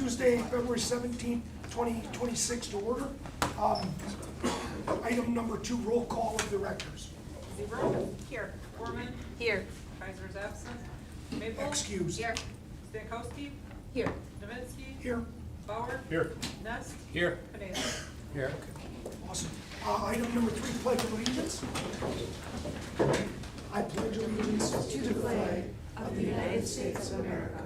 Tuesday, February 17th, 2026 to order. Item number 2, roll call of directors. Zebro. Here. Foreman. Here. Kaiser's absent. Maple. Excused. Here. Stankowski. Here. Novinsky. Here. Bauer. Here. Nest. Here. Pineda. Here. Awesome. Item number 3, pledge of allegiance. I pledge allegiance to the flag of the United States of America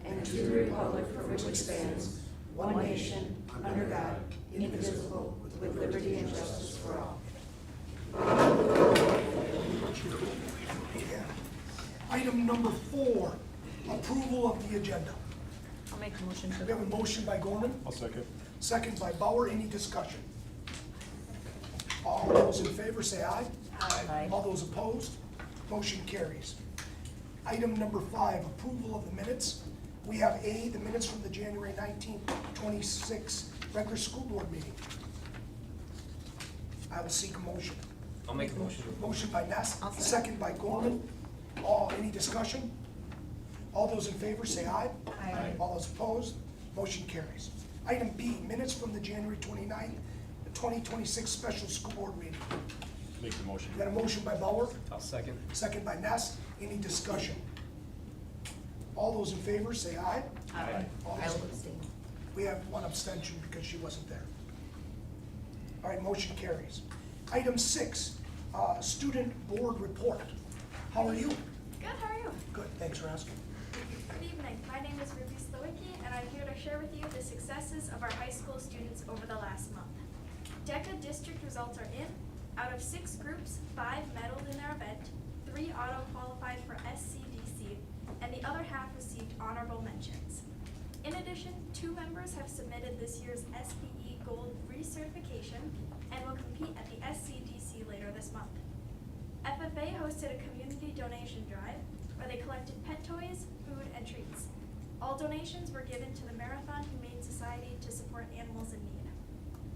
and to the republic for which it stands, one nation, under God, indivisible, with liberty and justice for all. Item number 4, approval of the agenda. I'll make a motion We have a motion by Gorman, I'll second. second by Bauer. Any discussion? All those in favor say aye. Aye. All those opposed, motion carries. Item number 5, approval of the minutes. We have A, the minutes from the January 19th, 26 regular school board meeting. I will seek a motion. I'll make a motion. Motion by Ness, I'll second. second by Gorman. Any discussion? All those in favor say aye. Aye. All those opposed, motion carries. Item B, minutes from the January 29th, 2026 special school board meeting. Make the motion. We got a motion by Bauer, I'll second. second by Ness. Any discussion? All those in favor say aye. Aye. All I those- will abstain. We have one abstention because she wasn't there. All right, motion carries. Item 6, student board report. How are you? Good, how are you? Good, thanks for asking. Good evening. My name is Ruby Slowicki, and I'm here to share with you the successes of our high school students over the last month. DECA district results are in. Out of 6 groups, 5 medaled in their event, 3 auto-qualified for SCDC, and the other half received honorable mentions. In addition, 2 members have submitted this year's SPE Gold recertification and will compete at the SCDC later this month. FFA hosted a community donation drive where they collected pet toys, food, and treats. All donations were given to the Marathon Humane Society to support animals in need.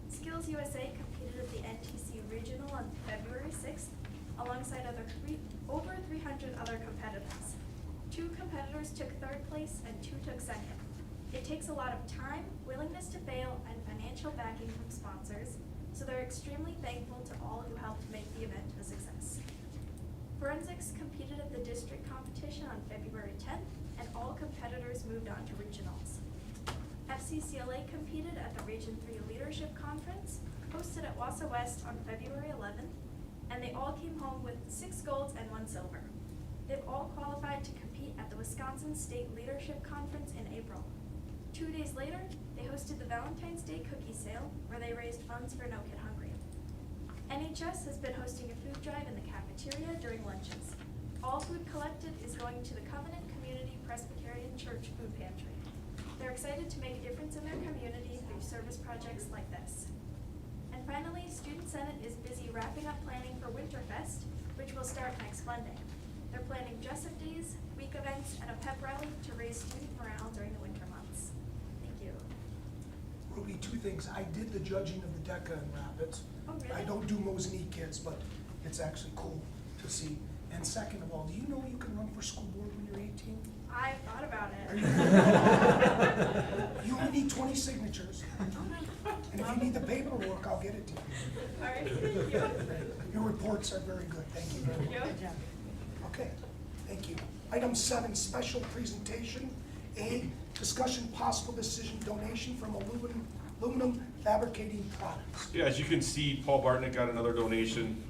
Skills USA competed at the NTC Regional on February 6th alongside over 300 other competitors. 2 competitors took 3rd place and 2 took 2nd. It takes a lot of time, willingness to fail, and financial backing from sponsors, so they're extremely thankful to all who helped make the event a success. Forensics competed at the district competition on February 10th, and all competitors moved on to regionals. FCCLA competed at the Region 3 Leadership Conference, hosted at Wausau West on February 11th, and they all came home with 6 golds and 1 silver. They've all qualified to compete at the Wisconsin State Leadership Conference in April. 2 days later, they hosted the Valentine's Day cookie sale, where they raised funds for No Kid Hungry. NHS has been hosting a food drive in the cafeteria during lunches. All food collected is going to the Covenant Community Presbyterian Church food pantry. They're excited to make a difference in their community through service projects like this. And finally, Student Senate is busy wrapping up planning for Winterfest, which will start next Monday. They're planning dress-up days, week events, and a pep rally to raise student morale during the winter months. Thank you. Ruby, 2 things. I did the judging of the DECA in Rapids. Oh, really? I don't do Mosinee kids, but it's actually cool to see. And second of all, do you know you can run for school board when you're 18? I thought about Are it. You only need 20 signatures. And if you need the paperwork, I'll get it to you. All right, thank you. Your reports are very good. Thank you very much. Thank you. Okay, thank you. Item 7, special presentation. A, discussion possible decision donation from aluminum fabricating products. Yeah, as you can see, Paul Bartnick got another donation.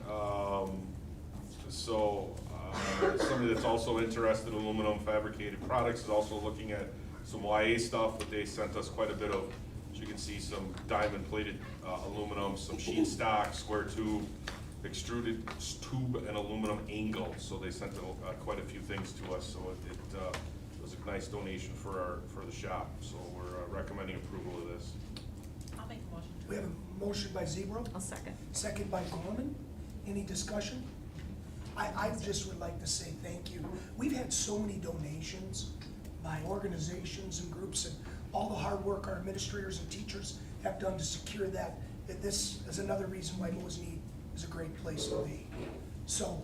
Somebody that's also interested in aluminum fabricated products is also looking at some YA stuff, but they sent us quite a bit of, as you can see, some diamond plated aluminum, some sheet stock, square tube, extruded tube, and aluminum angle. So they sent quite a few things to us, so it was a nice donation for the shop. So we're recommending approval of this. I'll make a motion. We have a motion by Zebro, I'll second. second by Gorman. Any discussion? I just would like to say thank you. We've had so many donations by organizations and groups, and all the hard work our administrators and teachers have done to secure that this is another reason why Mosinee is a great place to be. So,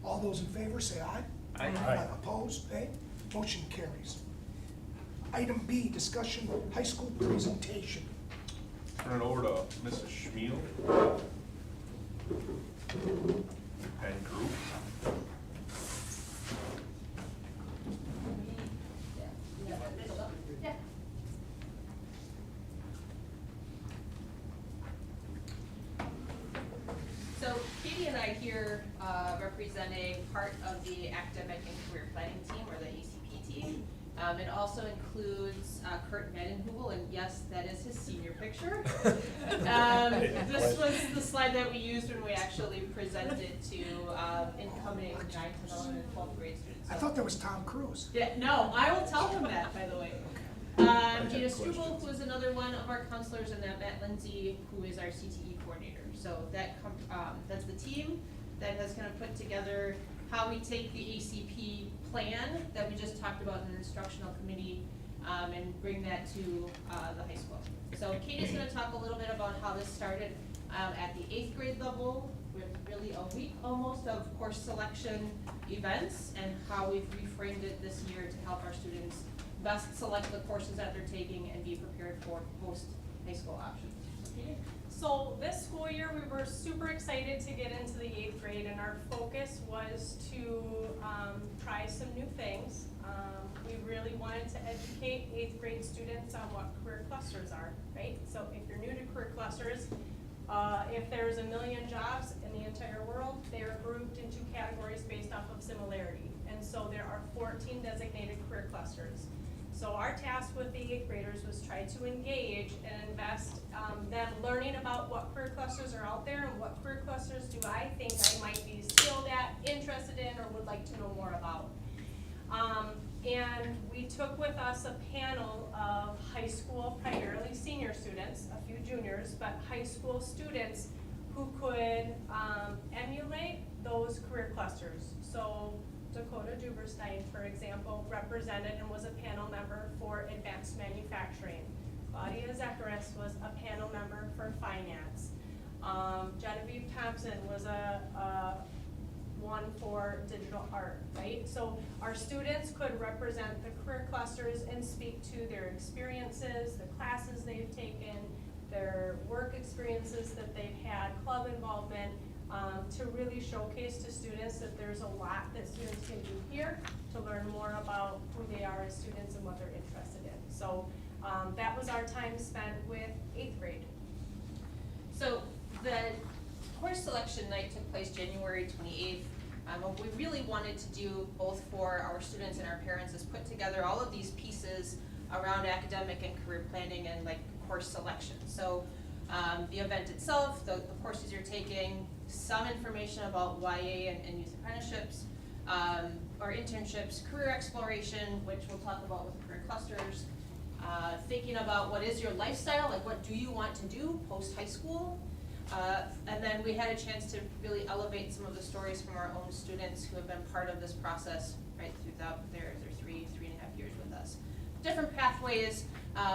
all those in favor say aye. Aye. Opposed, nay? Motion carries. Item B, discussion high school presentation. Turn it over to Mrs. Schmiel and group. So Katie and I here representing part of the academic and career planning team, or the ACP team. It also includes Kurt Medenhubel, and yes, that is his senior picture. This was the slide that we used when we actually presented to incoming 9th, 11th, and 12th grade students. I thought that was Tom Cruise. Yeah, no, I will tell him that, by the way. Gina Struble, who is another one of our counselors, and then Matt Lindsay, who is our CTE coordinator. So that's the team that has kind of put together how we take the ACP plan that we just talked about in the instructional committee and bring that to the high school. So Katie's gonna talk a little bit about how this started at the 8th grade level with really a week almost of course selection events, and how we've reframed it this year to help our students best select the courses that they're taking and be prepared for post-high school options. Katie? So this school year, we were super excited to get into the 8th grade, and our focus was to try some new things. We really wanted to educate 8th grade students on what career clusters are, right? So if you're new to career clusters, if there's 1 million jobs in the entire world, they are grouped into categories based off of similarity. And so there are 14 designated career clusters. So our task with the 8th graders was try to engage and invest them learning about what career clusters are out there and what career clusters do I think I might be skilled at, interested in, or would like to know more about. And we took with us a panel of high school, primarily senior students, a few juniors, but high school students who could emulate those career clusters. So Dakota Duberstein, for example, represented and was a panel member for advanced manufacturing. Claudia Zecharias was a panel member for finance. Genevieve Thompson was a one for digital art, right? So our students could represent the career clusters and speak to their experiences, the classes they've taken, their work experiences that they've had, club involvement, to really showcase to students that there's a lot that students can do here to learn more about who they are as students and what they're interested in. So that was our time spent with 8th grade. So the course selection night took place January 28th. What we really wanted to do, both for our students and our parents, is put together all of these pieces around academic and career planning and like course selection. So the event itself, the courses you're taking, some information about YA and youth apprenticeships, or internships, career exploration, which we'll talk about with career clusters, thinking about what is your lifestyle, like what do you want to do post-high school, and then we had a chance to really elevate some of the stories from our own students who have been part of this process right throughout their 3.5 years with us. Different pathways.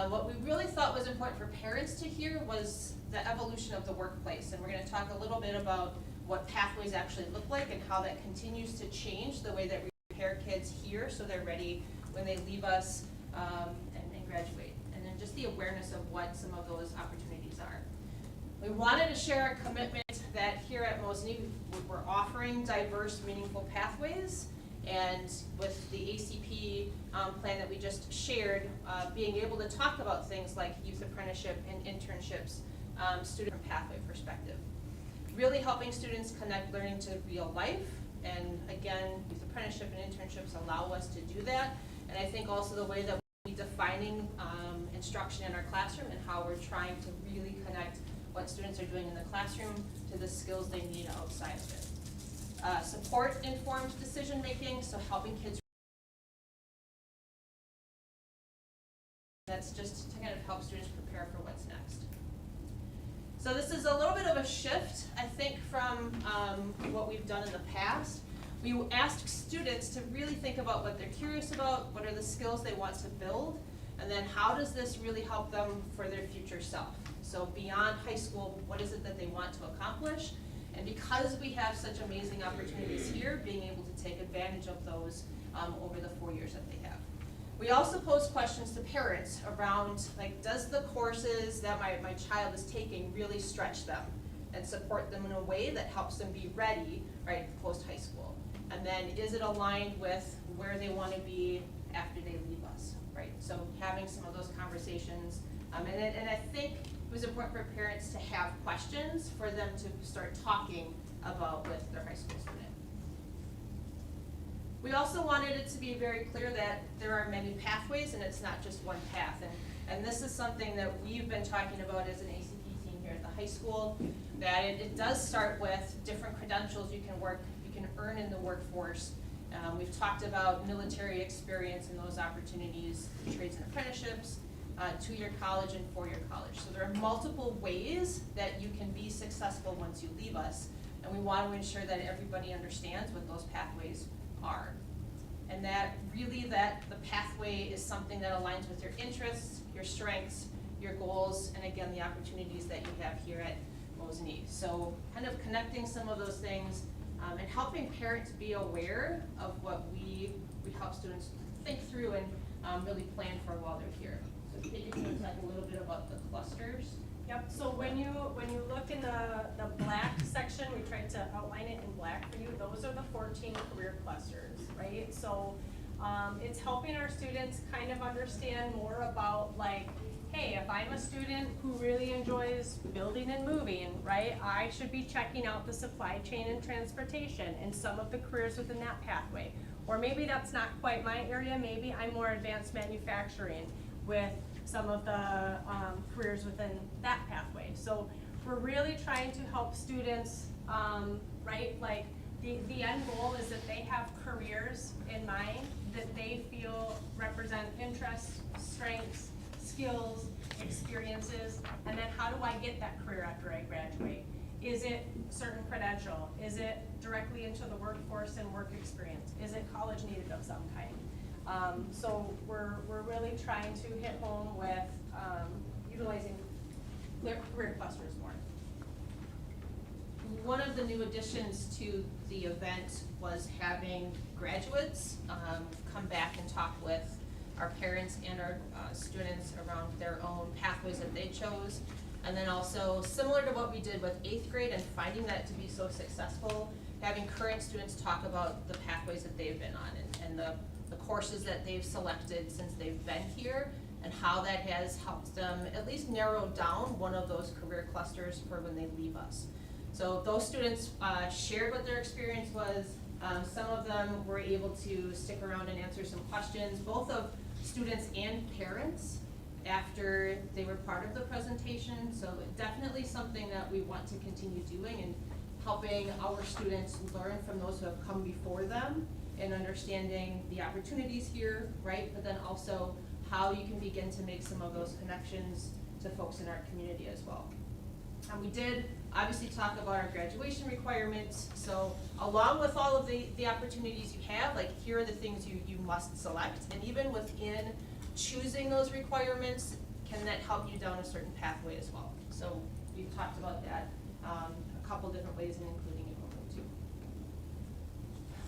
What we really thought was important for parents to hear was the evolution of the workplace, and we're going to talk a little bit about what pathways actually look like and how that continues to change the way that we prepare kids here so they're ready when they leave us and graduate, and then just the awareness of what some of those opportunities are. We wanted to share a commitment that here at Mosinee we're offering diverse, meaningful pathways, and with the ACP plan that we just shared, being able to talk about things like youth apprenticeship and internships, student pathway perspective. Really helping students connect learning to real life, and again, youth apprenticeship and internships allow us to do that, and I think also the way that we're defining instruction in our classroom and how we're trying to really connect what students are doing in the classroom to the skills they need outside of it. Support informed decision making, so helping kids. That's just to kind of help students prepare for what's next. So this is a little bit of a shift, I think, from what we've done in the past. We asked students to really think about what they're curious about, what are the skills they want to build, and then how does this really help them for their future self. So beyond high school, what is it that they want to accomplish? And because we have such amazing opportunities here, being able to take advantage of those over the 4 years that they have. We also pose questions to parents around, like, does the courses that my child is taking really stretch them and support them in a way that helps them be ready, right, post-high school? And then is it aligned with where they want to be after they leave us, right? So having some of those conversations, and I think it was important for parents to have questions for them to start talking about with their high school student. We also wanted it to be very clear that there are many pathways and it's not just one path. And this is something that we've been talking about as an ACP team here at the high school, that it does start with different credentials you can earn in the workforce. We've talked about military experience and those opportunities, trades and apprenticeships, 2-year college and 4-year college. So there are multiple ways that you can be successful once you leave us, and we want to ensure that everybody understands what those pathways are. And that the pathway is something that aligns with your interests, your strengths, your goals, and again, the opportunities that you have here at Mosinee. So kind of connecting some of those things and helping parents be aware of what we help students think through and really plan for while they're here. So Kate, you can talk a little bit about the clusters. Yep, so when you look in the black section, we tried to outline it in black for you. Those are the 14 career clusters, right? So it's helping our students kind of understand more about, like, hey, if I'm a student who really enjoys building and moving, right, I should be checking out the supply chain and transportation and some of the careers within that pathway. Or maybe that's not quite my area, maybe I'm more advanced manufacturing with some of the careers within that pathway. So we're really trying to help students, right, like the end goal is that they have careers in mind that they feel represent interests, strengths, skills, experiences, and then how do I get that career after I graduate? Is it certain credential? Is it directly into the workforce and work experience? Is it college needed of some kind? So we're really trying to hit home with utilizing career clusters more. One of the new additions to the event was having graduates come back and talk with our parents and our students around their own pathways that they chose. And then also, similar to what we did with 8th grade and finding that to be so successful, having current students talk about the pathways that they've been on and the courses that they've selected since they've been here and how that has helped them at least narrow down one of those career clusters for when they leave us. So those students shared what their experience was. Some of them were able to stick around and answer some questions, both of students and parents, after they were part of the presentation. So definitely something that we want to continue doing and helping our students learn from those who have come before them and understanding the opportunities here, right? But then also how you can begin to make some of those connections to folks in our community as well. And we did obviously talk about our graduation requirements. So along with all of the opportunities you have, like here are the things you must select. And even within choosing those requirements, can that help you down a certain pathway as well? So we've talked about that a couple different ways and including enrollment too.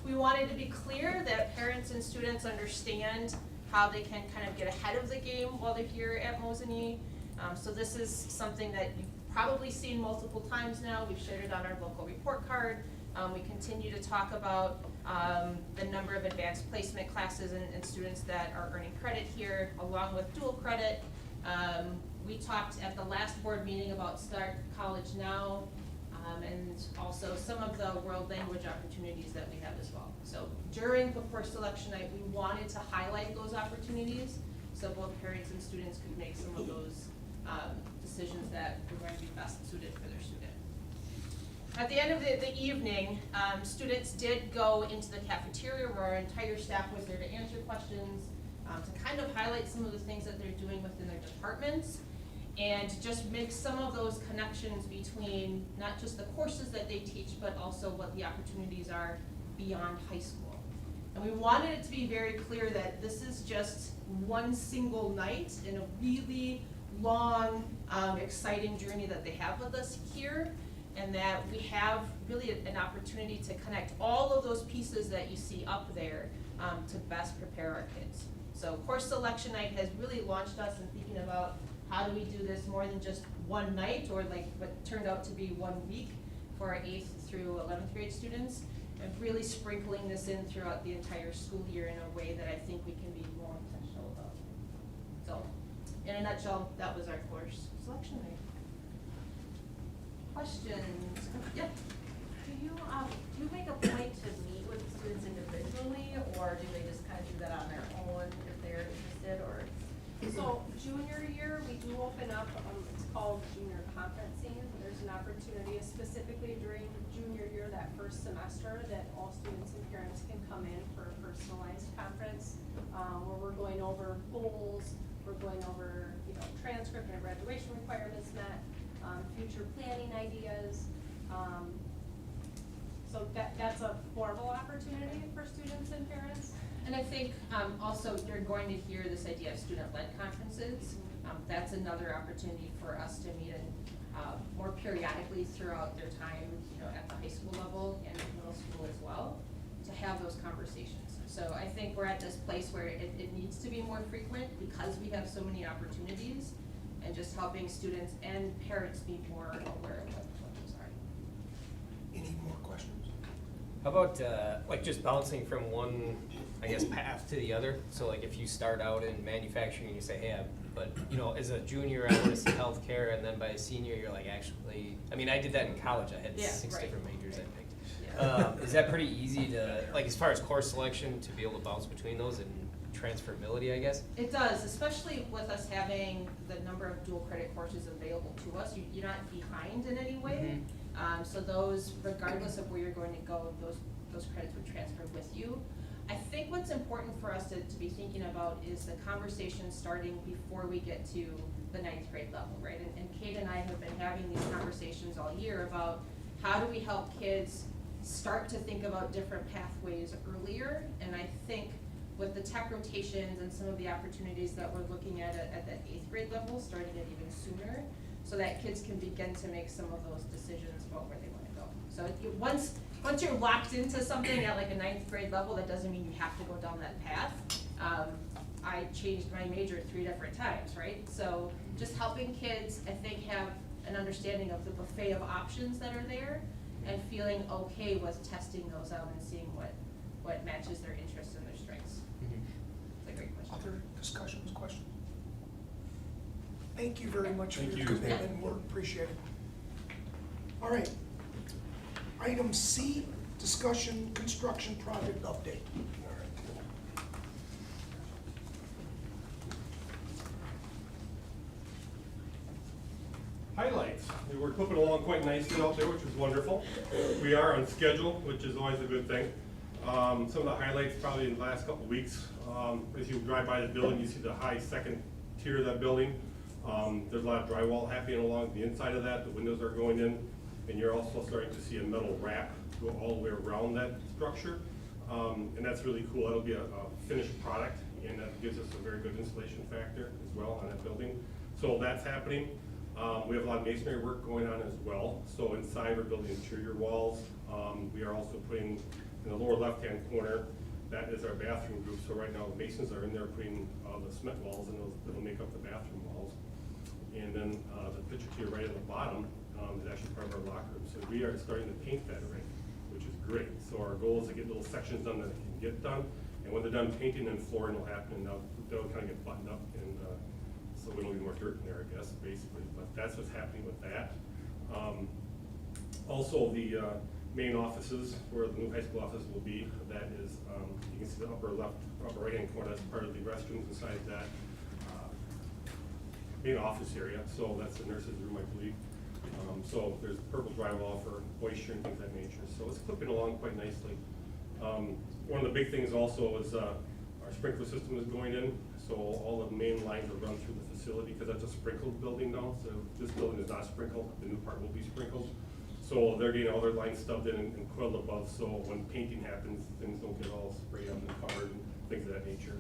We wanted to be clear that parents and students understand how they can kind of get ahead of the game while they're here at Mosinee. So this is something that you've probably seen multiple times now. We've shared it on our local report card. We continue to talk about the number of advanced placement classes and students that are earning credit here, along with dual credit. We talked at the last board meeting about Start College Now, and also some of the world language opportunities that we have as well. So during the course selection night, we wanted to highlight those opportunities so both parents and students could make some of those decisions that were going to be best suited for their student. At the end of the evening, students did go into the cafeteria where our entire staff was there to answer questions, to kind of highlight some of the things that they're doing within their departments, and just make some of those connections between not just the courses that they teach, but also what the opportunities are beyond high school. And we wanted it to be very clear that this is just one single night in a really long, exciting journey that they have with us here, and that we have really an opportunity to connect all of those pieces that you see up there to best prepare our kids. So course selection night has really launched us in thinking about how do we do this more than just one night, or like what turned out to be 1 week for our 8th through 11th grade students, and really sprinkling this in throughout the entire school year in a way that I think we can be more intentional about. So, in a nutshell, that was our course selection night. Questions? Yeah. Do you make a point to meet with students individually, or do they just kind of do that on their own if they're interested, or? So junior year, we do open up, it's called junior conferencing. There's an opportunity specifically during junior year, that first semester, that all students and parents can come in for a personalized conference, where we're going over goals, we're going over, transcript and graduation requirements met, future planning ideas. So that's a formal opportunity for students and parents. And I think also you're going to hear this idea of student-led conferences. That's another opportunity for us to meet more periodically throughout their time, at the high school level and middle school as well, to have those conversations. So I think we're at this place where it needs to be more frequent because we have so many opportunities, and just helping students and parents be more aware of what those are. Any more questions? How about, like just bouncing from one, I guess, path to the other? So like if you start out in manufacturing and you say, hey, but as a junior, I want to see healthcare, and then by a senior, you're like, actually, I mean, I did that in college. I had Yeah, 6 right. different majors I picked. Yeah. Is that pretty easy to, like as far as course selection, to be able to bounce between those and transferability, I guess? It does, especially with us having the number of dual credit courses available to us. You're not behind in any way. So those, regardless of where you're going to go, those credits would transfer with you. I think what's important for us to be thinking about is the conversation starting before we get to the 9th grade level, right? And Kate and I have been having these conversations all year about how do we help kids start to think about different pathways earlier. And I think with the tech rotations and some of the opportunities that we're looking at that 8th grade level, starting it even sooner, so that kids can begin to make some of those decisions about where they want to go. So once you're locked into something at like a 9th grade level, that doesn't mean you have to go down that path. I changed my major 3 different times, right? So just helping kids, I think, have an understanding of the buffet of options that are there, and feeling okay with testing those out and seeing what matches their interests and their strengths. It's a great question. Other discussions, questions? Thank you very much for Thank your you. commitment and work, appreciate it. All right. Item C, discussion, construction project update. Highlights. We're clipping along quite nicely out there, which is wonderful. We are on schedule, which is always a good thing. Some of the highlights probably in the last couple of weeks. As you drive by the building, you see the high second tier of that building. There's a lot of drywall happening along the inside of that. The windows are going in, and you're also starting to see a metal wrap go all the way around that structure. And that's really cool. That'll be a finished product, and that gives us a very good insulation factor as well on that building. So that's happening. We have a lot of masonry work going on as well. So inside, we're building interior walls. We are also putting, in the lower left-hand corner, that is our bathroom group. So right now, the masons are in there putting the cement walls, and that'll make up the bathroom walls. And then the picture to your right at the bottom is actually part of our locker room. So we are starting to paint that already, which is great. So our goal is to get little sections done that can get done. And when they're done painting, then flooring will happen, and they'll kind of get buttoned up, and so we don't need more dirt in there, I guess, basically. But that's what's happening with that. Also, the main offices, where the new high school office will be, that is, you can see the upper right-hand corner, that's part of the restrooms inside that main office area. So that's the nurse's room, I believe. So there's purple drywall for moisture and things of that nature. So it's clipping along quite nicely. One of the big things also is our sprinkler system is going in. So all the main lines are run through the facility, because that's a sprinkled building now. So this building is not sprinkled, the new part will be sprinkled. So they're getting all their lines stubbed in and coiled above, so when painting happens, things don't get all sprayed up and covered and things of that nature.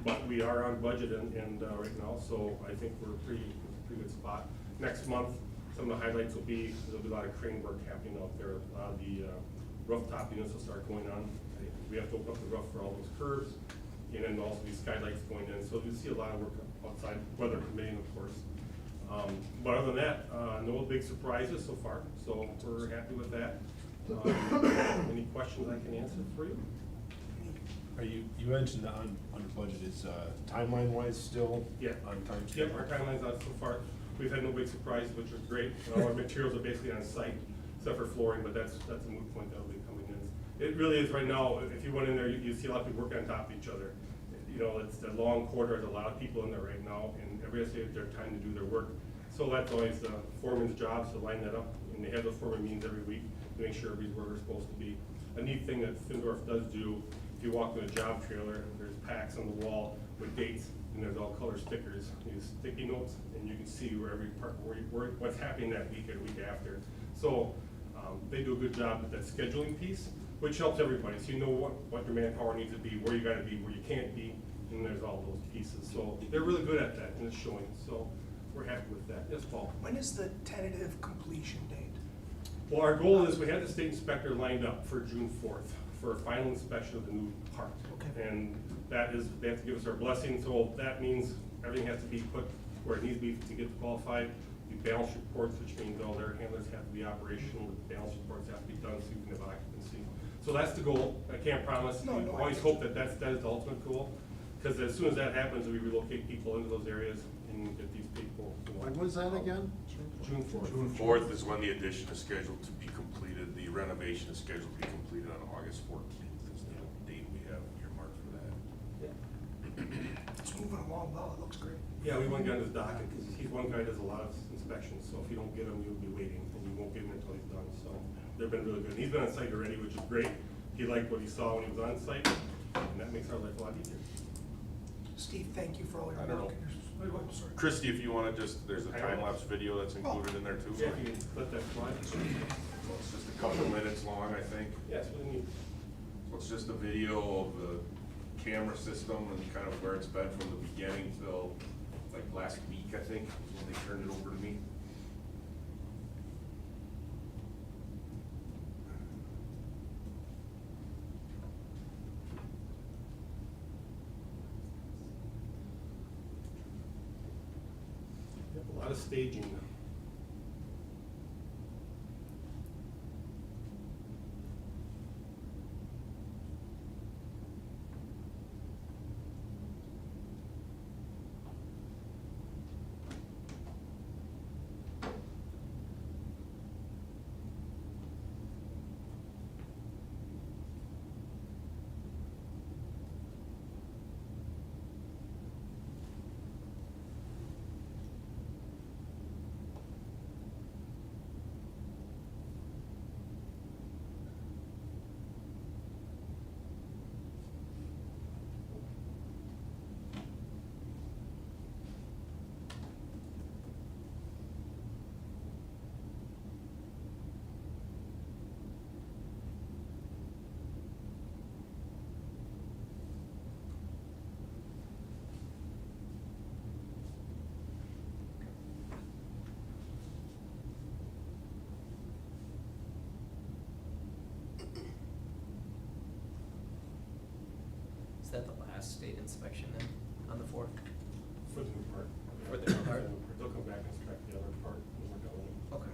But we are on budget and right now, so I think we're pretty good spot. Next month, some of the highlights will be, there'll be a lot of crane work happening out there. A lot of the rooftop units will start going on. We have to open up the roof for all those curves. and then also these skylights going in, so you see a lot of work outside, weather permitting, of course. But other than that, no big surprises so far, so we're happy with that. Any questions I can answer for you? You mentioned that under budget, is timeline wise still Yeah. on time? Yep, our timeline's out so far. We've had no big surprises, which is great. All our materials are basically on site, except for flooring, but that's a moot point that'll be coming in. It really is right now, if you went in there, you see a lot of people working on top of each other. You know, it's the long corridor, there's a lot of people in there right now, and everybody has their time to do their work. So that's always the foreman's job, to line that up, and they have those foreman meetings every week to make sure everybody's where they're supposed to be. A neat thing that Findorf does do, if you walk in a job trailer, there's packs on the wall with dates, and there's all color stickers, these sticky notes, and you can see where every part, what's happening that week and week after. So they do a good job with that scheduling piece, which helps everybody. So you know what your manpower needs to be, where you gotta be, where you can't be, and there's all those pieces. So they're really good at that, and it's showing. So we're happy with that. Yes, Paul? When is the tentative completion date? Well, our goal is, we had the state inspector lined up for June 4th for a final inspection of the new park. Okay. And that is, they have to give us our blessing, so that means everything has to be put where it needs to be to get qualified. The balance reports, which means all their handlers have to be operational, the balance reports have to be done so you can have occupancy. So that's the goal. I can't promise. No, We no, always I- hope that that is the ultimate goal, because as soon as that happens, we relocate people into those areas and get these people. When was that again? June 4th. June 4th is when the addition is scheduled to be completed. The renovation is scheduled to be completed on August 14th is the date we have earmarked for that. It's moving along well, it looks great. Yeah, we want to get on his docket, because he's one guy that does a lot of inspections, so if you don't get him, you'll be waiting, and you won't get him until he's done, so they've been really good. He's been on site already, which is great. He liked what he saw when he was on site, and that makes our life a lot easier. Steve, thank you for all your I don't work. know. Oh, sorry. Christie, if you wanna just, there's a time-lapse video that's included in there too. Yeah, if you can let that slide. So it's just a couple minutes long, I think. Yes, what do you need? So it's just a video of the camera system and kind of where it's been from the beginning till like last week, I think, when they turned it over to me. Yep, a lot of staging. Is that the last state inspection then, on the 4th? For the new part. For the new part? They'll come back and inspect the other part when we're done. Okay.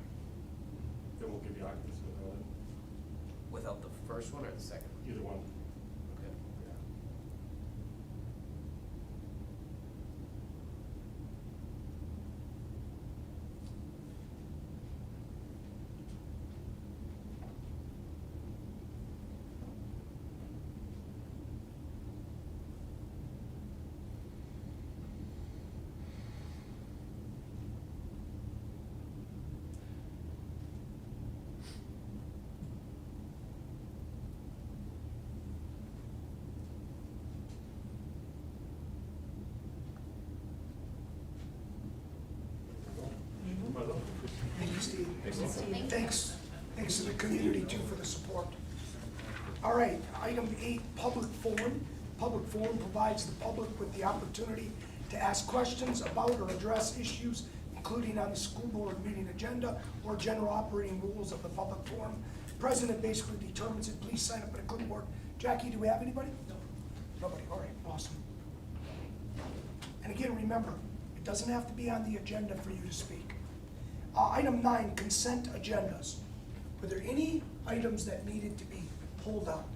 Then we'll give you occupancy without it, Without the first one or the second? either one. Okay. Yeah. Thank you, Steve. Thanks to the community too for the support. All right, item 8, public forum. Public forum provides the public with the opportunity to ask questions about or address issues including on the school board meeting agenda or general operating rules of the public forum. President basically determines it. Please sign up at a clipboard. Jackie, do we have anybody? No. Nobody, all right, awesome. And again, remember, it doesn't have to be on the agenda for you to speak. Item 9, consent agendas. Were there any items that needed to be pulled out?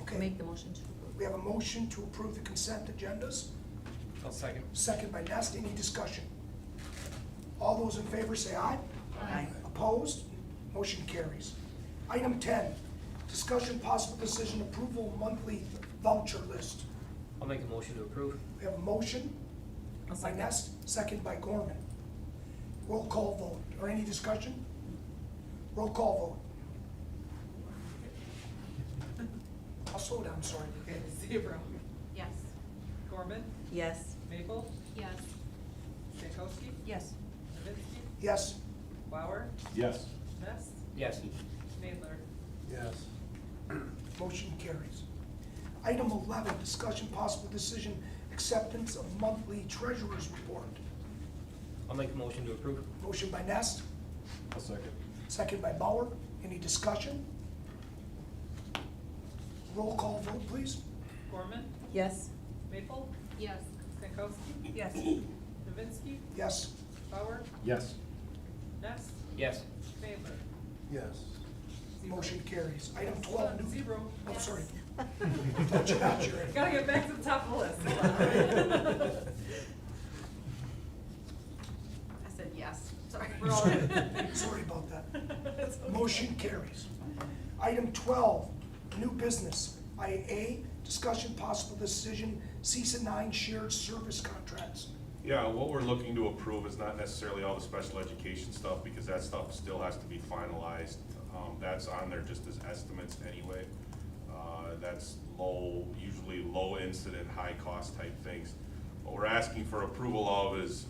Okay. Make the motion to approve. We have a motion to approve the consent agendas, I'll second. second by Nest. Any discussion? All those in favor say aye. Aye. Opposed? Motion carries. Item 10, discussion possible decision approval monthly voucher list. I'll make a motion to approve. We have a motion I'll by second. Nest, second by Gorman. Roll call vote, or any discussion? Roll call vote. I'll slow down, sorry. Zebra. Yes. Gorman. Yes. Maple. Yes. Stankowski. Yes. Kavitsky. Yes, Bauer. Yes. Ness. Yes. Nadler. Yes. motion carries. Item 11, discussion possible decision acceptance of monthly treasurer's report. I'll make a motion to approve. Motion by Nest, I'll second. second by Bauer. Any discussion? Roll call vote, please. Gorman. Yes. Maple. Yes. Stankowski. Yes. Kavitsky. Yes, Bauer. Yes. Ness. Yes. Nadler. Yes. motion carries. Item 12, new. Zero. Oh, sorry. Thought you got your. Gotta get back to the top of the list. I said yes, sorry. We're all right. Sorry about that. It's okay. Motion carries. Item 12, new business. IA, discussion possible decision, CESA 9 shared service contracts. Yeah, what we're looking to approve is not necessarily all the special education stuff, because that stuff still has to be finalized. That's on there just as estimates anyway. That's low, usually low incident, high cost type things. What we're asking for approval of is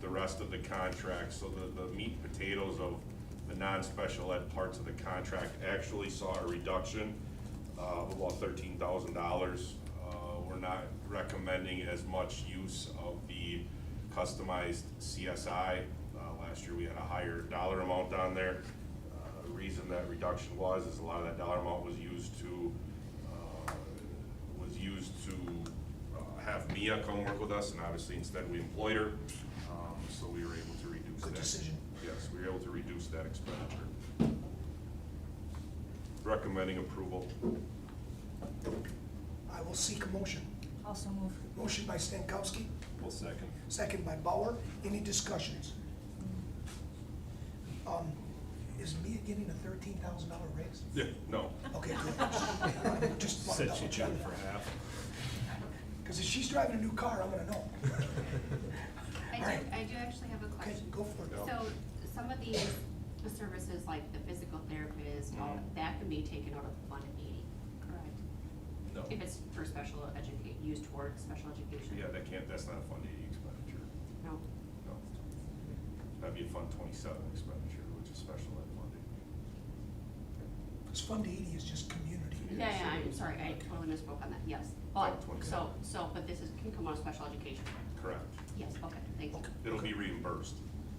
the rest of the contract, so the meat and potatoes of the non-special ed parts of the contract actually saw a reduction of about $13,000. We're not recommending as much use of the customized CSI. Last year we had a higher dollar amount on there. The reason that reduction was is a lot of that dollar amount was used to have Mia come work with us, and obviously instead we employed her, so we were able to reduce that. Good decision. Yes, we were able to reduce that expenditure. Recommending approval. I will seek a motion. Also move. Motion by Stankowski, I'll second. second by Bauer. Any discussions? Is Mia getting a $13,000 raise? Yeah, no. Okay, good. Just want to Said double she'd check. do it for half. Because if she's driving a new car, I'm gonna know. Alright. I do actually have a Okay, question. go for it. So some of these services, like the physical therapist, all that can be taken out of Fund 80, correct? No. If it's for special used towards special education? Yeah, that's not a Fund 80 expenditure. No? No. That'd be a Fund 27 expenditure, which is special ed funding. Because Fund 80 is just community. Yeah, I'm sorry, I totally misspoke on that, yes. But, Fund 27. but this can come out of special education? Correct. Yes, okay, thank you. It'll be reimbursed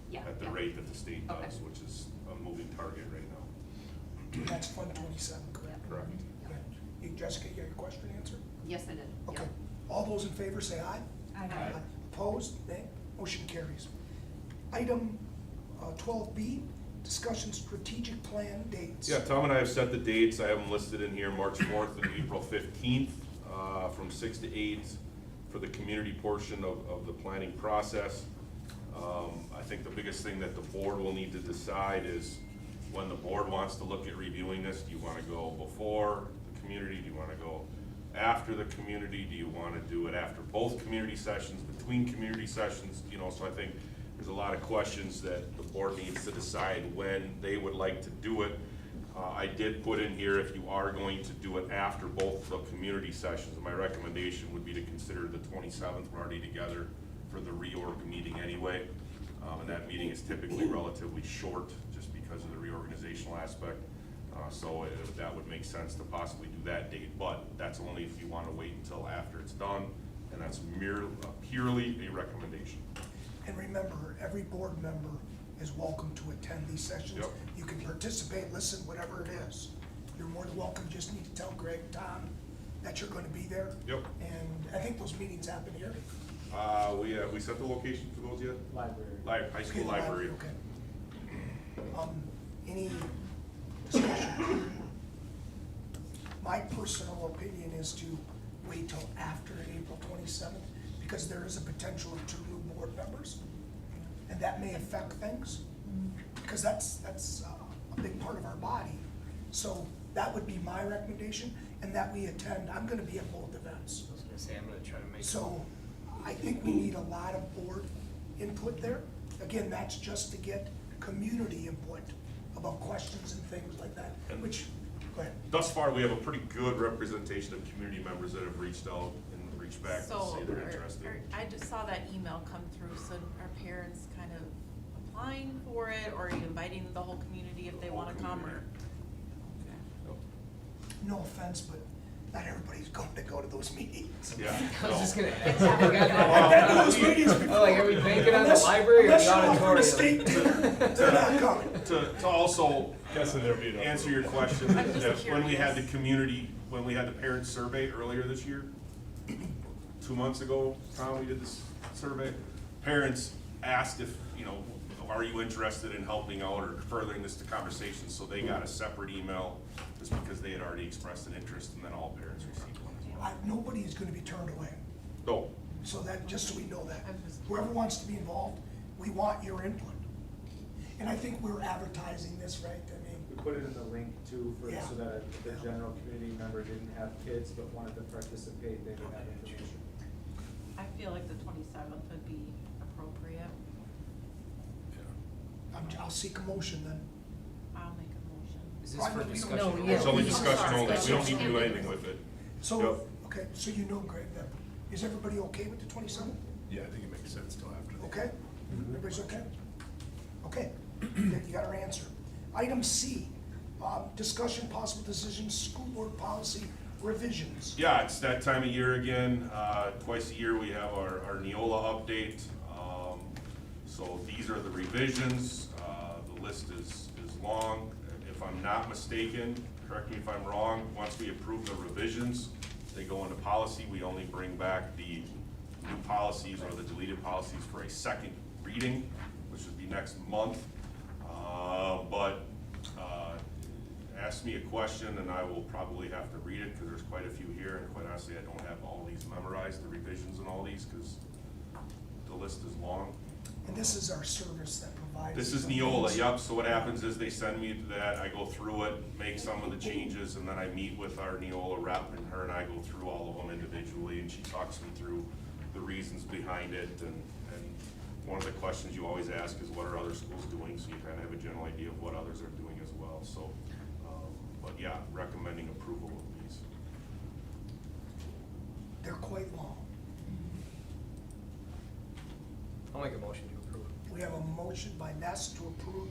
Yeah, at the yeah. rate that the state Okay. does, which is a moving target right now. That's Fund 27, correct? Correct. Okay. You, Jessica, you got your question answered? Yes, I did. yeah. Okay. All those in favor say aye. Aye. Opposed? Nay. Motion carries. Item 12B, discussion strategic plan dates. Yeah, Tom and I have set the dates. I have them listed in here, March 4th and April 15th, from 6 to 8 for the community portion of the planning process. I think the biggest thing that the board will need to decide is when the board wants to look at reviewing this, do you want to go before the community? Do you want to go after the community? Do you want to do it after both community sessions, between community sessions? You know, so I think there's a lot of questions that the board needs to decide when they would like to do it. I did put in here, if you are going to do it after both the community sessions, my recommendation would be to consider the 27th, we're already together for the reorg meeting anyway. And that meeting is typically relatively short, just because of the reorganizational aspect. So that would make sense to possibly do that date, but that's only if you want to wait until after it's done, and that's purely a recommendation. And remember, every board member is welcome to attend these sessions. Yep. You can participate, listen, whatever it is. you're more than welcome, just need to tell Greg, Tom, that you're gonna be there. Yep. And I think those meetings happen here. We set the location for those yet? Library. High school Okay, library. Okay. Any discussion? My personal opinion is to wait till after April 27th, because there is a potential of 2 new board members, and that may affect things, because that's a big part of our body. So that would be my recommendation, and that we attend. I'm gonna be at both events. I was gonna say, I'm gonna try to make. So I think we need a lot of board input there. Again, that's just to get community input about questions and things like that, which, go ahead. Thus far, we have a pretty good representation of community members that have reached out and reached back to So, say they're interested. I just saw that email come through, so are parents kind of applying for it, or are you inviting the whole community if they wanna come, or? No offense, but not everybody's going to go to those meetings. Yeah. I was just no. gonna ask. Have we got I've been to those meetings before. Oh, like, are we banking on the Unless- library or the unless you're offering auditorium? a state dinner, they're not coming. To also Guessing there'll be enough. answer your question, I'm just that when we had the curious. when we had the parent survey earlier this year, 2 months ago, Tom, we did this survey, parents asked if, are you interested in helping out or furthering this to conversation, so they got a separate email, just because they had already expressed an interest, and then all parents received one as well. Nobody is gonna be turned away, No, so that, just so we know that. I'm just- Whoever wants to be involved, we want your input. And I think we're advertising this, right? I mean, We put it in the link too, Yeah. so that if the general community member didn't have kids but wanted to participate, they would have information. I feel like the 27th would be appropriate. I'll seek a motion then. I'll make a motion. Is this for No, discussion? yeah. it's only we- discussion only, we don't Discussion. need to do anything with it. So, Yep. okay, so you know, Greg, then, is everybody okay with the 27th? Yeah, I think it makes sense till after that. Okay? Everybody's okay? Okay, then you got our answer. Item C, discussion, possible decisions, school board policy revisions. Yeah, it's that time of year again. Twice a year, we have our Neola update. So these are the revisions. The list is long. If I'm not mistaken, correct me if I'm wrong, once we approve the revisions, they go into policy. We only bring back the new policies or the deleted policies for a second reading, which would be next month. Ask me a question and I will probably have to read it, because there's quite a few here, and quite honestly, I don't have all these memorized, the revisions and all these, because the list is long. And this is our service that provides. This is Neola, yep, so what happens is they send me that, I go through it, make some of the changes, and then I meet with our Neola rep, and her and I go through all of them individually, and she talks me through the reasons behind it, and one of the questions you always ask is, what are other schools doing, so you kind of have a general idea of what others are doing as well, so, but yeah, recommending approval of these. They're quite long. I'll make a motion to approve. We have a motion by Ness to approve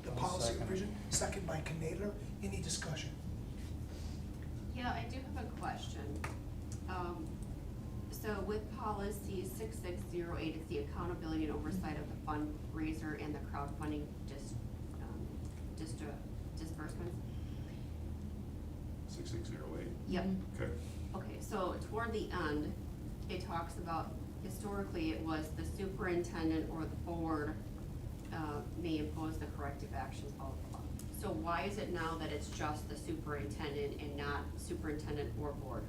the I'll policy second. revision, second by Knadler. Any discussion? Yeah, I do have a question. So with policy 6608, it's the accountability and oversight of the fundraiser and the crowdfunding disbursements. 6608, Yep. okay. Okay, so toward the end, it talks about, historically, it was the superintendent or the board may impose the corrective actions, blah, blah, blah. So why is it now that it's just the superintendent and not superintendent or board?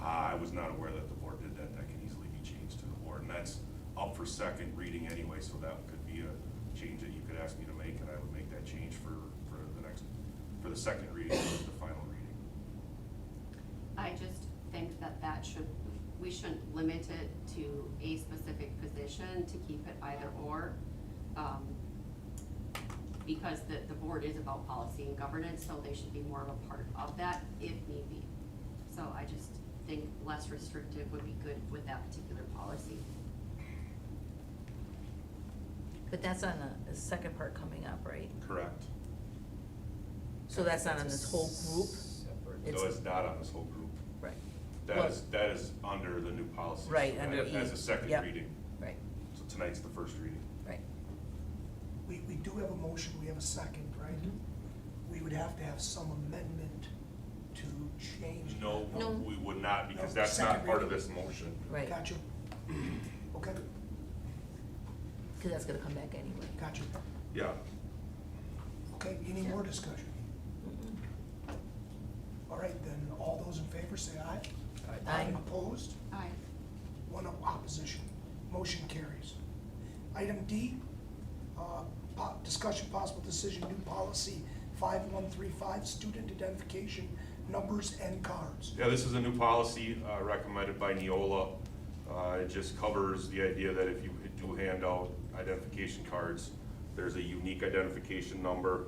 I was not aware that the board did that. That can easily be changed to the board, and that's up for second reading anyway, so that could be a change that you could ask me to make, and I would make that change for the second reading, the final reading. I just think that we shouldn't limit it to a specific position, to keep it either or. Because the board is about policy and governance, so they should be more of a part of that if need be. So I just think less restrictive would be good with that particular policy. But that's on the second part coming up, right? Correct. So that's not on this whole group? No, it's not on this whole group. Right. That is under the new policy. Right, So under As E. a second Yep. reading. Right, So tonight's the first reading. right. We do have a motion, we have a second, right? we would have to have some amendment to change. No, No. we would not, because No, that's not second part of reading. this motion. Right, Gotcha. Okay, because that's gonna come back anyway. gotcha. Yeah. Okay, any more discussion? All right, then, all those in favor say aye. Aye. Opposed? Aye. One opposition. Motion carries. Item D, discussion possible decision, new policy 5135, student identification numbers and cards. Yeah, this is a new policy recommended by Neola. It just covers the idea that if you do hand out identification cards, there's a unique identification number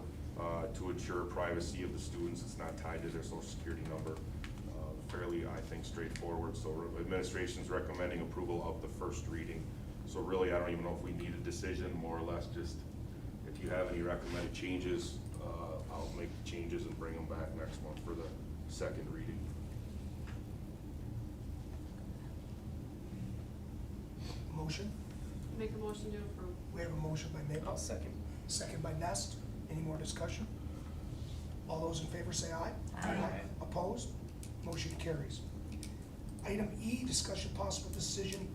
to ensure privacy of the students. It's not tied to their social security number. Fairly, I think, straightforward. So administration's recommending approval of the first reading. So really, I don't even know if we need a decision, more or less just if you have any recommended changes, I'll make the changes and bring them back next month for the second reading. Motion? Make a motion to approve. We have a motion by Maple. I'll second. Second by Nest. Any more discussion? All those in favor say aye. Aye. Opposed? Motion carries. Item E, discussion possible decision,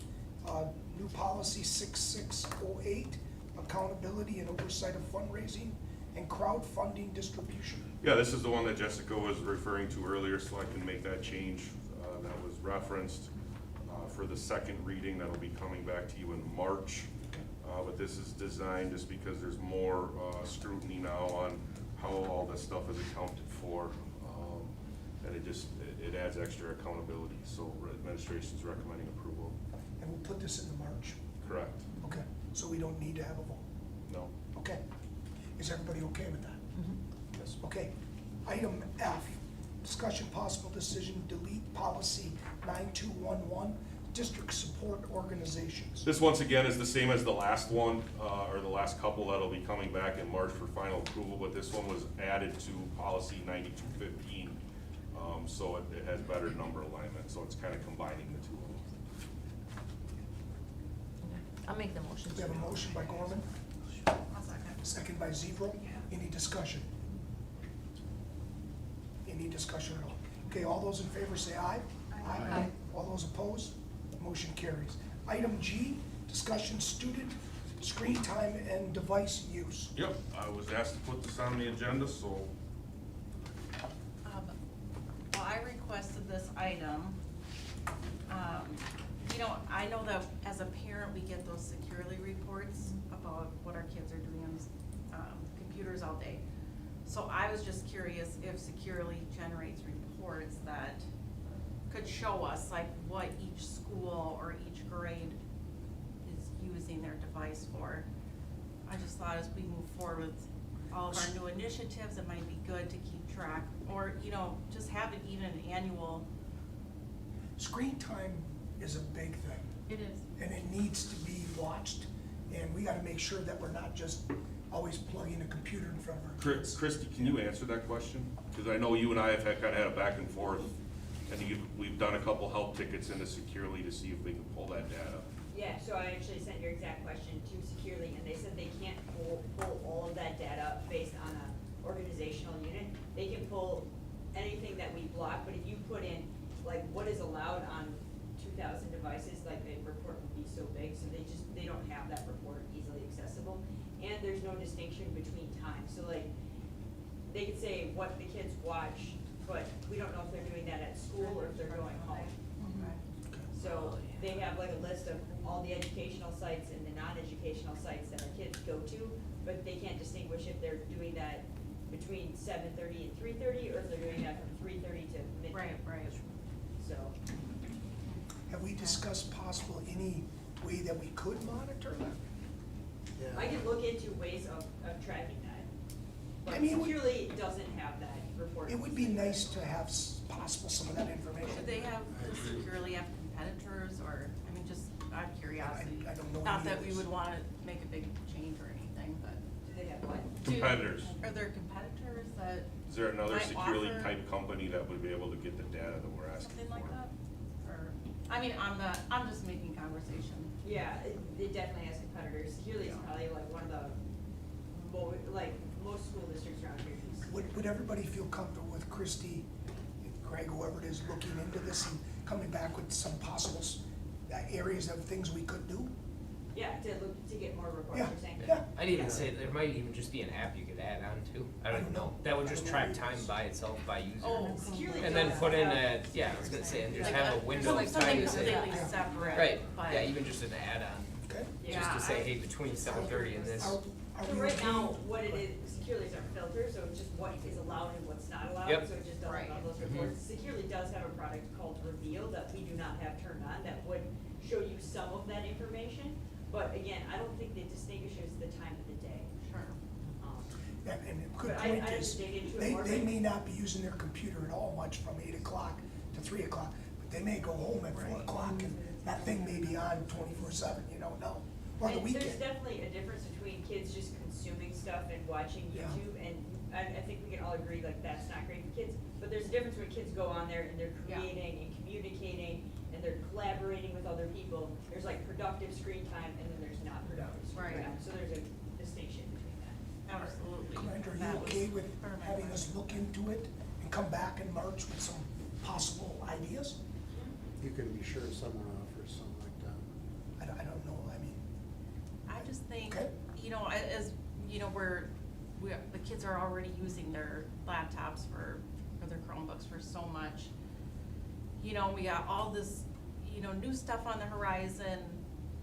new policy 6608, accountability and oversight of fundraising and crowdfunding distribution. Yeah, this is the one that Jessica was referring to earlier, so I can make that change that was referenced for the second reading. That'll be coming back to you in March. But this is designed just because there's more scrutiny now on how all this stuff is accounted for. And it adds extra accountability, so administration's recommending approval. And we'll put this into March. Correct. Okay, so we don't need to have a vote. No. Okay. Is everybody okay with that? Yes. Okay. Item F, discussion possible decision, delete policy 9211, district support organizations. This, once again, is the same as the last one, or the last couple that'll be coming back in March for final approval, but this one was added to policy 9215. So it has better number alignment, so it's kind of combining the two of them. I'll make the motion. We have a motion by Gorman, I'll second. second by Zebro. Any discussion? Any discussion at all? Okay, all those in favor say aye. Aye. All those opposed? Motion carries. Item G, discussion student screen time and device use. Yep, I was asked to put this on the agenda, so Well, I requested this item. I know that as a parent, we get those securely reports about what our kids are doing on computers all day. So I was just curious if Securely generates reports that could show us like what each school or each grade is using their device for. I just thought as we move forward with all of our new initiatives, it might be good to keep track, or, just have it even an annual. Screen time is a big thing, It is. and it needs to be watched, and we gotta make sure that we're not just always plugging a computer in front of our kids. Christy, can you answer that question? Because I know you and I have kind of had a back and forth, and we've done a couple help tickets into Securely to see if they can pull that data. Yeah, so I actually sent your exact question to Securely, and they said they can't pull all of that data based on a organizational unit. They can pull anything that we block, but if you put in, like, what is allowed on 2,000 devices, like, the report would be so big, so they don't have that report easily accessible. And there's no distinction between time, so like, they could say what the kids watch, but we don't know if they're doing that at school or if they're going home. So they have like a list of all the educational sites and the non-educational sites that our kids go to, but they can't distinguish if they're doing that between 7:30 and 3:30, or if they're doing that from 3:30 to midnight. Right. So, Have we discussed possible any way that we could monitor that? I can look into ways of tracking that. I But mean, Securely doesn't have that report. It would be nice to have possible some of that information. Should they have, does Securely have competitors, or, just out of curiosity? I don't know Not any that of we this. would wanna make a big change or anything, but. Do they have what? Competitors. Are there competitors that? Is there another might Securely offer type company that would be able to get the data that we're asking for? Something like that? Or, I'm just making conversation. Yeah, it definitely has competitors. Securely is probably like one of the most school districts around here use would everybody feel comfortable with Christie, Greg, whoever it is, looking into this and coming back with some possible areas of things we could do? Yeah, to get more reports, Yeah, you're saying? yeah. I'd even say there might even just be an app you could add on to. I don't know. That would just track time by itself by user. Oh, securely And then does put in have- a, yeah, I was gonna say, and just Like have a window of time something to say. completely separate, Right, but. yeah, even just an add-on, Okay? just to say, hey, between 7:30 and this. Are So we right okay? now, what it is, Securely is our filter, so it's just what is allowed and what's not allowed, Yep. so it just doesn't Right. allow those Mhm. reports. Securely does have a product called Reveal that we do not have turned on, that would show you some of that information. But again, I don't think it distinguishes the time of the day. Sure. Yeah, and a good But I point have to is, dig into it they, more, they but- may not be using their computer at all much from 8 o'clock to 3 o'clock, but they may go home at 4 o'clock and that thing may be on 24/7, you don't know, or the And weekend. there's definitely a difference between kids just consuming stuff and watching Yeah. YouTube, and I think we can all agree, like, that's not great for kids. But there's a difference when kids go on there and they're Yeah. creating and communicating, and they're collaborating with other people. There's like productive screen time, and then there's not productive screen Right. time, so there's a distinction between that. Absolutely. Commander, are That you was okay with perfect. having us look into it and come back in March with some possible ideas? You can be sure someone offers something like that. I don't know, I mean, I just think, Okay. you know, as, you know, the kids are already using their laptops or their Chromebooks for so much. You know, we got all this, you know, new stuff on the horizon.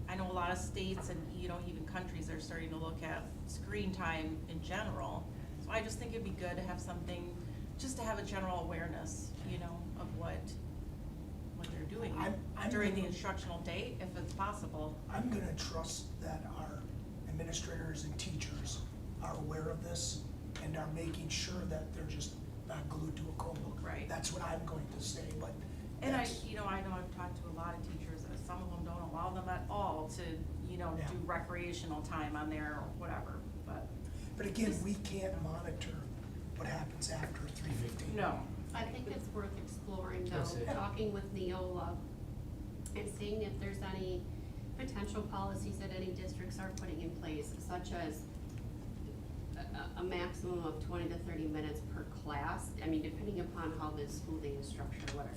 I know a lot of states and, you know, even countries are starting to look at screen time in general. So I just think it'd be good to have something, just to have a general awareness, you know, of what they're doing I'm during the gonna- instructional day, if it's possible. I'm gonna trust that our administrators and teachers are aware of this and are making sure that they're just not glued to a Chromebook. Right. That's what I'm going to say, but And I, that's, you know, I know I've talked to a lot of teachers, that some of them don't allow them at all to, you know, Yeah. do recreational time on there or whatever, but again, we can't monitor what happens after 3:15. no. I think it's worth exploring That's though, it. talking with Neola and seeing if there's any potential policies that any districts are putting in place, such as a maximum of 20 to 30 minutes per class. I mean, depending upon how the school day is structured or whatever.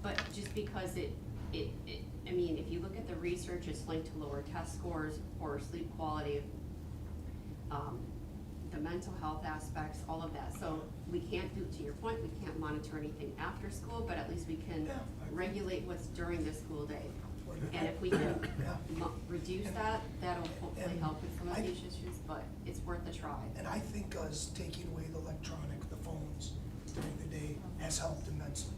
But just because I mean, if you look at the research, it's linked to lower test scores, poor sleep quality, the mental health aspects, all of that. So we can't do, to your point, we can't monitor anything after school, but at least we can Yeah, I agree. regulate what's during the school day. Or the- And if we can Yeah. reduce that, that'll hopefully And help with some of I- these issues, but it's worth a try. And I think us taking away the electronic, the phones during the day has helped immensely.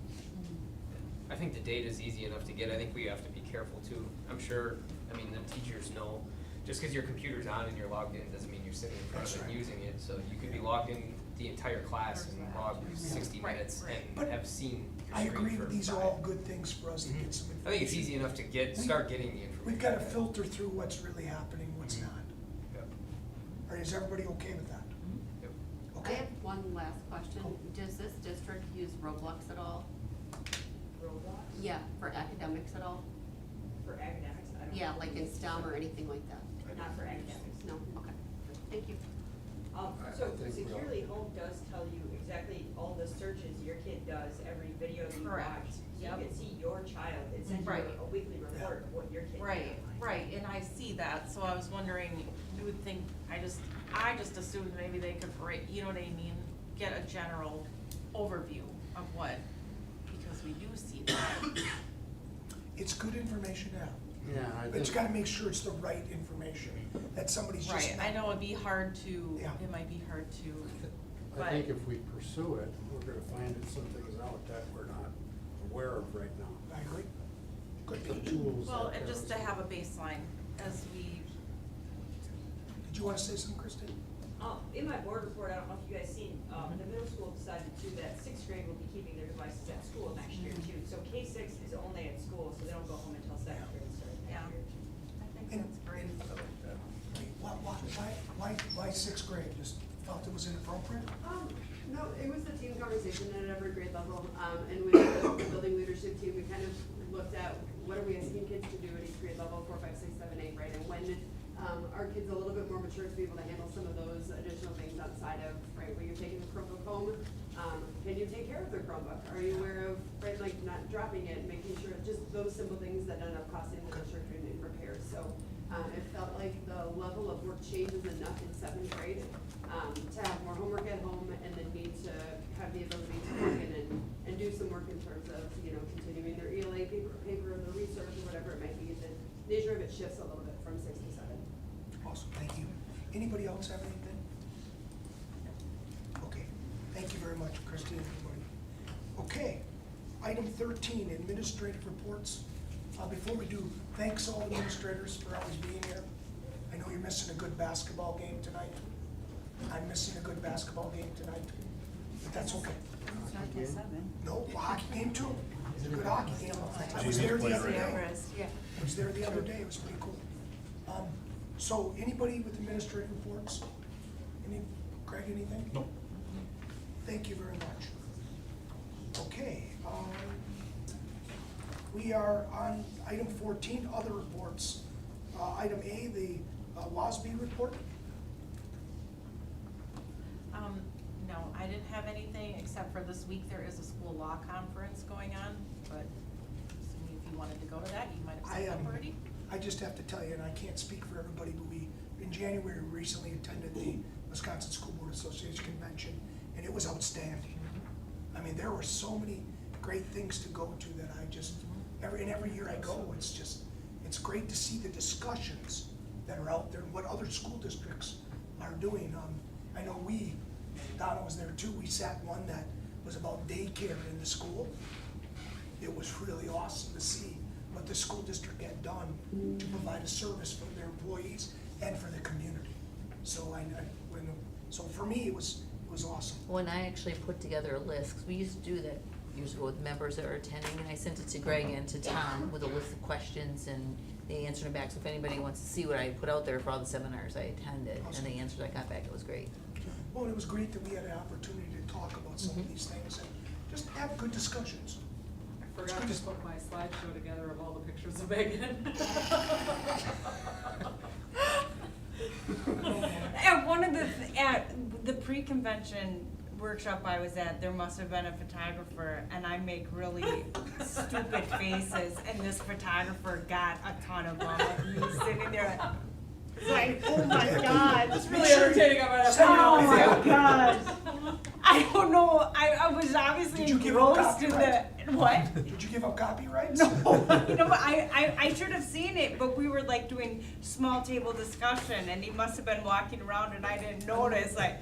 I think the data's easy enough to get. I think we have to be careful too. I'm sure, I mean, the teachers know, just because your computer's on and you're logged in doesn't mean you're sitting in front That's of it right. and using it. So you could be logged in the entire class and log 60 Right, minutes right. and But have seen your I screen agree, for these are 5. all good things for us to Mhm. get some I information. think it's easy enough to start getting the information. We've gotta filter through what's really happening, what's Mhm. not. Yep. Or is everybody okay with that? Yep. I Okay. have one last question. Cool. Does this district use Roblox at all? Roblox Yeah, for academics at all? for academics, I don't. Yeah, like in STEM or anything like that? Not for academics. No, okay. Thank you. So I think we all- Securely Home does tell you exactly all the searches your kid does, every video you Correct. watch. So Yep. you can see your child, it sends you Right. a weekly report of what your kid did Right, online. right, and I see that, so I was wondering, you would think, I just assumed maybe they could break, you know what I mean? Get a general overview of what, because we do see that. It's good information to have, Yeah, I but you think, gotta make sure it's the right information, that somebody's just Right, I not- know it'd be hard to, Yeah. it might be hard to, I think if we pursue it, we're gonna find some things out that we're not aware of right now. I agree. Good. The tools well, that and just to there is. have a baseline as we, Did you wanna say something, Christine? In my board report, I don't know if you guys seen, the middle school decided too that sixth grade will be keeping their devices at school next year too. So K-6 is only at school, so they don't go home until second grade starts Yeah. next year. I think And- that's great. Why sixth grade? Just felt it was inappropriate? No, it was a team conversation at every grade level, and with the building leadership team, we kind of looked at what are we asking kids to do at each grade level, 4, 5, 6, 7, 8, right? And when our kids a little bit more mature to be able to handle some of those additional things outside of, right, when you're taking the Chromebook home, can you take care of their Chromebook? Are you aware of, right, like not dropping it, making sure, just those simple things that end up costing the district in repairs. So, it felt like the level of work changes enough in seventh grade, to have more homework at home and then need to have the ability to work in and do some work in terms of, continuing their ELA paper, their research, or whatever it might be. The nature of it shifts a little bit from 6 to 7. Awesome, thank you. Anybody else have anything? Okay, thank you very much, Christine, everybody. Okay, item 13, administrative reports. Before we do, thanks all administrators for always being here. I know you're missing a good basketball game tonight. I'm missing a good basketball game tonight, but that's okay. No, hockey game too. It's a good hockey game. I was there the other day. I was there the other day, it was pretty cool. So anybody with administrative reports? Greg, anything? No. Thank you very much. Okay, we are on item 14, other reports. Item A, the WASB report. No, I didn't have anything, except for this week there is a school law conference going on, but assuming if you wanted to go to that, you might have signed up already. I just have to tell you, and I can't speak for everybody, but we, in January, recently attended the Wisconsin School Board Association Convention, and it was outstanding. I mean, there were so many great things to go to that I just, every year I go, it's great to see the discussions that are out there and what other school districts are doing. I know Donna was there too, we sat one that was about daycare in the school. It was really awesome to see what the school district had done to provide a service for their employees and for the community. So so for me, it was awesome. When I actually put together a list, 'cause we used to do that years ago with members that are attending, and I sent it to Greg and to Tom with a list of questions, and they answered them back. So if anybody wants to see what I put out there for all the seminars I attended, Awesome. and the answers I got back, it was great. Well, it was great that we had an opportunity to talk about some of these things and just have good discussions. I forgot to put my slideshow together of all the pictures of Megan. At the pre-convention workshop I was at, there must have been a photographer, and I make really stupid faces, and this photographer got a ton of them of me sitting there. It's like, oh my God. It's really entertaining. I'm gonna Oh my God. I don't know, I was obviously Did you give up engrossed in the, what? Did you give up copyrights? No, I should have seen it, but we were like doing small table discussion, and he must have been walking around and I didn't notice, I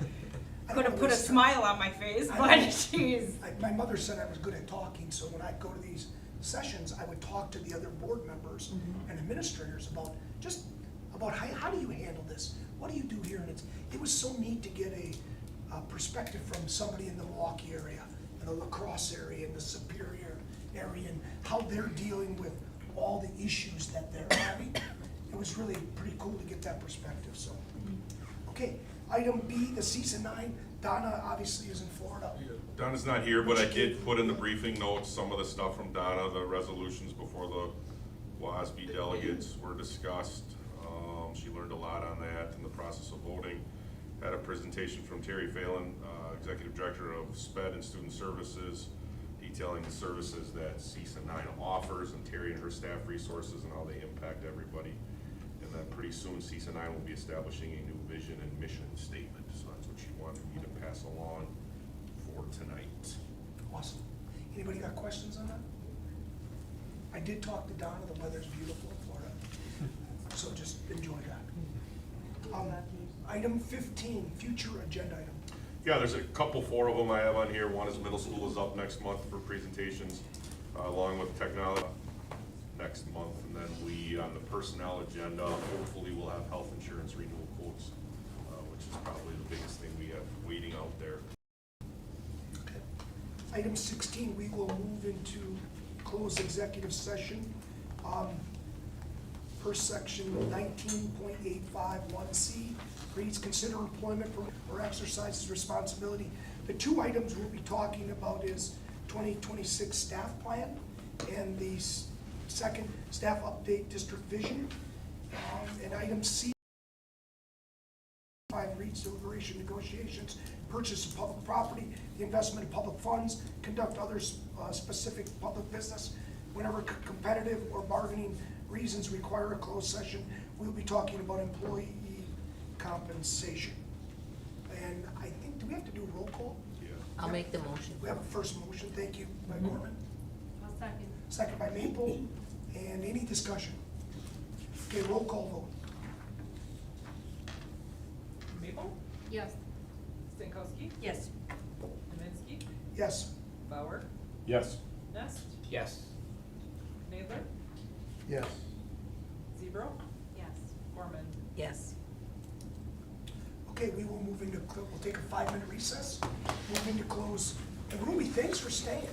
could have put a smile on my face, but jeez. My mother said I was good at talking, so when I'd go to these sessions, I would talk to the other board members and administrators about how do you handle this? What do you do here? And it was so neat to get a perspective from somebody in the Milwaukee area, and the La Crosse area, and the Superior area, and how they're dealing with all the issues that they're having. It was really pretty cool to get that perspective, so. Okay, item B, the season 9, Donna obviously is in Florida. Donna's not here, but I did put in the briefing notes some of the stuff from Donna, the resolutions before the WASB delegates were discussed. She learned a lot on that in the process of voting. Had a presentation from Terry Phelan, Executive Director of SPED and Student Services, detailing the services that CISA 9 offers, and Terry and her staff resources and how they impact everybody. And then pretty soon CISA 9 will be establishing a new vision and mission statement. So that's what she wanted me to pass along for tonight. Awesome. Anybody got questions on that? I did talk to Donna, the weather's beautiful in Florida, so just enjoy that. Item 15, future agenda item. Yeah, there's four of them I have on here. One is middle school is up next month for presentations, along with technology next month. And then we, on the personnel agenda, hopefully we'll have health insurance renewal quotes, which is probably the biggest thing we have waiting out there. Okay. Item 16, we will move into closed executive session. Per section 19.851C, reads consider employment or exercises responsibility. The two items we'll be talking about is 2026 staff plan and the second staff update district vision. And item C reads deliberation, negotiations, purchase of public property, the investment of public funds, conduct other specific public business. Whenever competitive or bargaining reasons require a closed session, we'll be talking about employee compensation. And I think, do we have to do a roll call? Yeah. I'll make the motion. We have a first motion, thank you, by Mhm. Gorman, I'll second. second by Maple, and any discussion? Okay, roll call vote. Maple, Yes. Stankowski, Yes. Kaminsky, Yes. Bauer, Yes. Nest, Yes. Nadler, Yes. Zebro, Yes. Gorman. Yes. Okay, we will move into, we'll take a 5-minute recess, move into close. And Ruby, thanks for staying.